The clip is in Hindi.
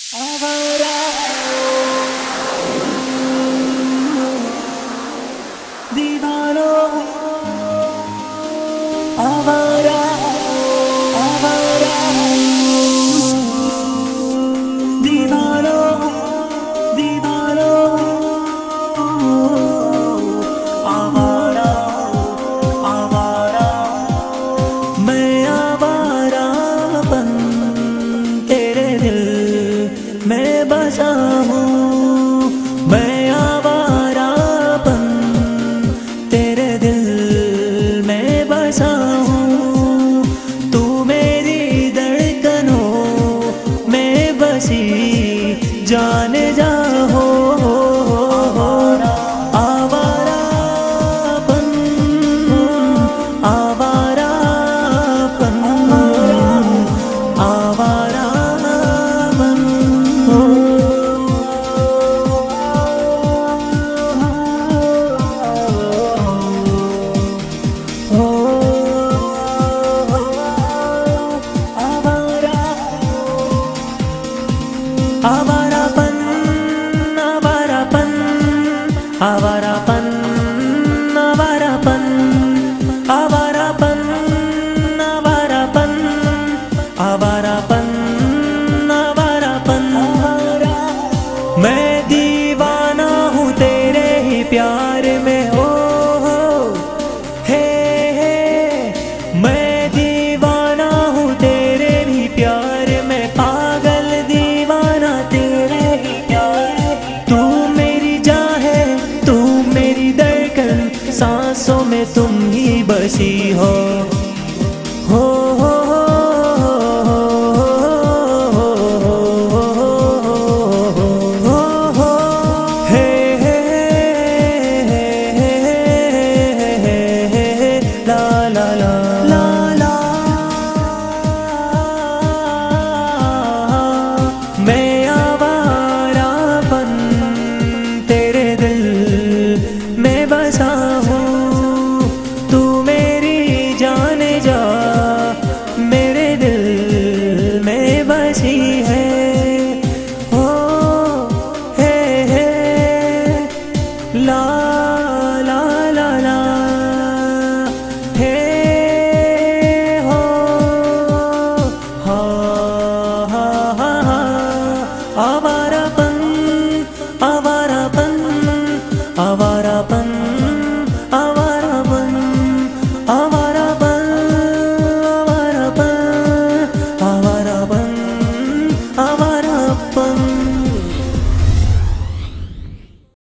आवारा दीवानो आवारा आवारा दीवानो दीवानो आवारा आवारा मैं आवारापन तेरे दिल मैं बसा हूँ। मैं आवारापन तेरे दिल में बसा हूँ। तू मेरी धड़कनों में बसी जान जा हो। आवारापन आवारापन आवारापन आवारापन आवारापन आवारापन आवारापन आवारापन आवारापन आवारापन मैं दीवाना हूँ तेरे ही प्यार में हो। हे मैं दीवाना हूँ तेरे भी प्यार में, पागल दीवाना तेरे ही प्यार। तू मेरी जान है, तू मेरी धड़कन, सांसों में तुम ही बसी हो। हो मैं आवारापन तेरे दिल में बसा हूँ। तू मेरी जान जा मेरे दिल में बसी है। हो हे ला ला ला ला हे हो हा हा हा हा आवारापन आवारापन आवारापन आवारापन आवारापन आवारापन आवारापन आवारापन